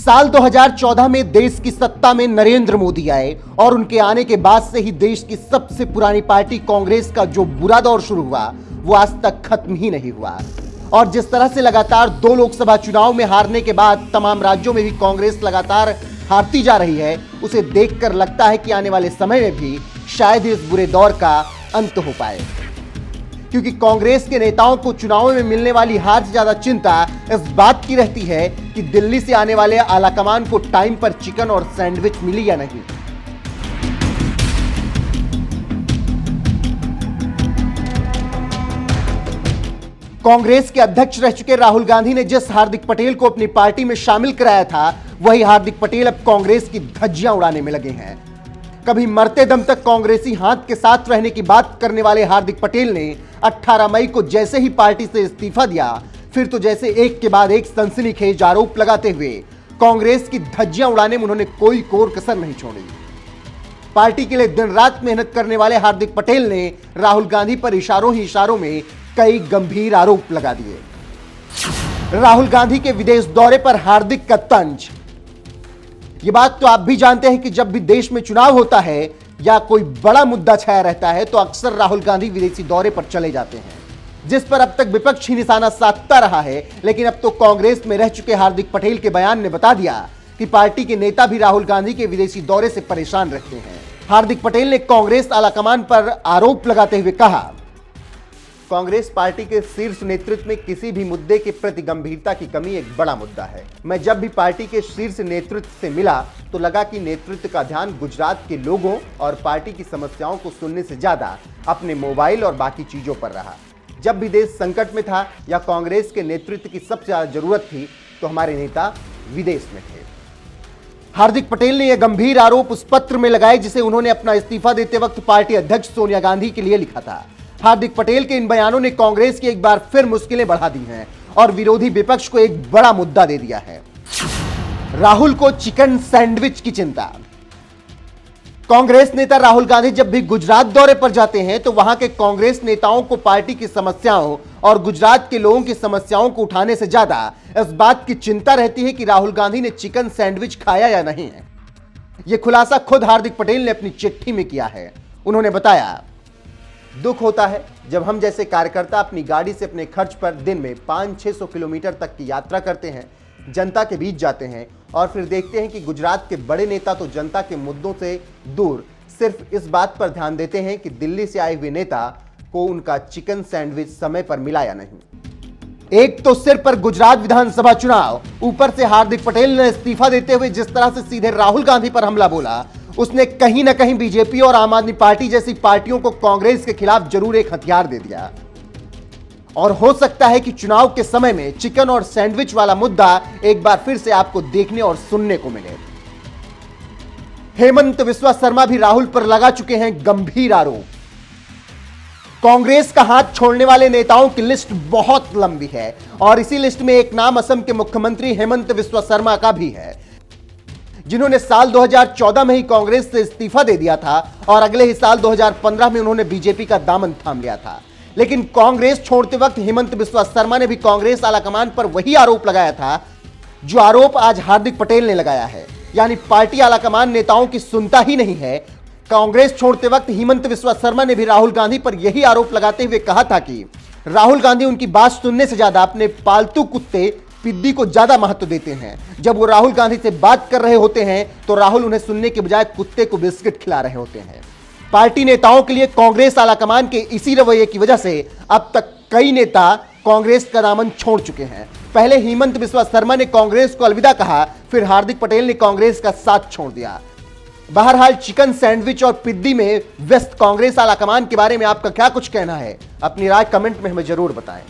साल 2014 में देश की सत्ता में नरेंद्र मोदी आए और उनके आने के बाद से ही देश की सबसे पुरानी पार्टी कांग्रेस का जो बुरा दौर शुरू हुआ वो आज तक खत्म ही नहीं हुआ। और जिस तरह से लगातार 2 लोकसभा चुनाव में हारने के बाद तमाम राज्यों में भी कांग्रेस लगातार हारती जा रही है, उसे देखकर लगता है कि आने वाले समय में भी शायद इस बुरे दौर का अंत हो पाए, क्योंकि कांग्रेस के नेताओं को चुनावों में मिलने वाली हार से ज्यादा चिंता इस बात की रहती है कि दिल्ली से आने वाले आलाकमान को टाइम पर चिकन और सैंडविच मिली या नहीं। कांग्रेस के अध्यक्ष रह चुके राहुल गांधी ने जिस हार्दिक पटेल को अपनी पार्टी में शामिल कराया था, वही हार्दिक पटेल अब कांग्रेस की धज्जियां उड़ाने में लगे हैं। कभी मरते दम तक कांग्रेसी हाथ के साथ रहने की बात करने वाले हार्दिक पटेल ने 18 मई को जैसे ही पार्टी से इस्तीफा दिया, फिर तो जैसे एक के बाद एक सनसनीखेज आरोप लगाते हुए कांग्रेस की धज्जियां उड़ाने में उन्होंने कोई कोर कसर नहीं छोड़ी। पार्टी के लिए दिन रात मेहनत करने वाले हार्दिक पटेल ने राहुल गांधी पर इशारों ही इशारों में कई गंभीर आरोप लगा दिए। राहुल गांधी के विदेश दौरे पर हार्दिक का तंज। ये बात तो आप भी जानते हैं कि जब भी देश में चुनाव होता है या कोई बड़ा मुद्दा छाया रहता है तो अक्सर राहुल गांधी विदेशी दौरे पर चले जाते हैं, जिस पर अब तक विपक्ष ही निशाना साधता रहा है। लेकिन अब तो कांग्रेस में रह चुके हार्दिक पटेल के बयान ने बता दिया कि पार्टी के नेता भी राहुल गांधी के विदेशी दौरे से परेशान रहते हैं। हार्दिक पटेल ने कांग्रेस आलाकमान पर आरोप लगाते हुए कहा, कांग्रेस पार्टी के शीर्ष नेतृत्व में किसी भी मुद्दे के प्रति गंभीरता की कमी एक बड़ा मुद्दा है। मैं जब भी पार्टी के शीर्ष नेतृत्व से मिला तो लगा कि नेतृत्व का ध्यान गुजरात के लोगों और पार्टी की समस्याओं को सुनने से ज्यादा अपने मोबाइल और बाकी चीजों पर रहा। जब भी देश संकट में था या कांग्रेस के नेतृत्व की सबसे ज्यादा जरूरत थी तो हमारे नेता विदेश में थे। हार्दिक पटेल ने यह गंभीर आरोप उस पत्र में लगाए जिसे उन्होंने अपना इस्तीफा देते वक्त पार्टी अध्यक्ष सोनिया गांधी के लिए लिखा था। हार्दिक पटेल के इन बयानों ने कांग्रेस की एक बार फिर मुश्किलें बढ़ा दी हैं और विरोधी विपक्ष को एक बड़ा मुद्दा दे दिया है। राहुल को चिकन सैंडविच की चिंता। कांग्रेस नेता राहुल गांधी जब भी गुजरात दौरे पर जाते हैं तो वहां के कांग्रेस नेताओं को पार्टी की समस्याओं और गुजरात के लोगों की समस्याओं को उठाने से ज्यादा इस बात की चिंता रहती है कि राहुल गांधी ने चिकन सैंडविच खाया या नहीं है। यह खुलासा खुद हार्दिक पटेल ने अपनी चिट्ठी में किया है। उन्होंने बताया, दुख होता है जब हम जैसे कार्यकर्ता अपनी गाड़ी से अपने खर्च पर दिन में 500-600 किलोमीटर तक की यात्रा करते हैं, जनता के बीच जाते हैं और फिर देखते हैं कि गुजरात के बड़े नेता तो जनता के मुद्दों से दूर सिर्फ इस बात पर ध्यान देते हैं कि दिल्ली से आए हुए नेता को उनका चिकन सैंडविच समय पर मिला या नहीं। एक तो सिर पर गुजरात विधानसभा चुनाव, ऊपर से हार्दिक पटेल ने इस्तीफा देते हुए जिस तरह से सीधे राहुल गांधी पर हमला बोला, उसने कहीं ना कहीं बीजेपी और आम आदमी पार्टी जैसी पार्टियों को कांग्रेस के खिलाफ जरूर एक हथियार दे दिया। और हो सकता है कि चुनाव के समय में चिकन और सैंडविच वाला मुद्दा एक बार फिर से आपको देखने और सुनने को मिले। हेमंत बिस्वा शर्मा भी राहुल पर लगा चुके हैं गंभीर आरोप। कांग्रेस का हाथ छोड़ने वाले नेताओं की लिस्ट बहुत लंबी है और इसी लिस्ट में एक नाम असम के मुख्यमंत्री हेमंत बिस्वा शर्मा का भी है, जिन्होंने साल 2014 में ही कांग्रेस से इस्तीफा दे दिया था और अगले ही साल 2015 में उन्होंने बीजेपी का दामन थाम लिया था। लेकिन कांग्रेस छोड़ते वक्त हेमंत बिस्वा शर्मा ने भी कांग्रेस आलाकमान पर वही आरोप लगाया था जो आरोप आज हार्दिक पटेल ने लगाया है, यानी पार्टी आलाकमान नेताओं की सुनता ही नहीं है। कांग्रेस छोड़ते वक्त हेमंत बिस्वा शर्मा ने भी राहुल गांधी पर यही आरोप लगाते हुए कहा था कि राहुल गांधी उनकी बात सुनने से ज्यादा अपने पालतू कुत्ते पिद्दी को ज्यादा महत्व देते हैं। जब वो राहुल गांधी से बात कर रहे होते हैं तो राहुल उन्हें सुनने के बजाय कुत्ते को बिस्किट खिला रहे होते हैं। पार्टी नेताओं के लिए कांग्रेस आलाकमान के इसी रवैये की वजह से अब तक कई नेता कांग्रेस का दामन छोड़ चुके हैं। पहले हेमंत बिस्वा शर्मा ने कांग्रेस को अलविदा कहा, फिर हार्दिक पटेल ने कांग्रेस का साथ छोड़ दिया। बहरहाल चिकन सैंडविच और पिद्दी में व्यस्त कांग्रेस आलाकमान के बारे में आपका क्या कुछ कहना है? अपनी राय कमेंट में हमें जरूर बताएं।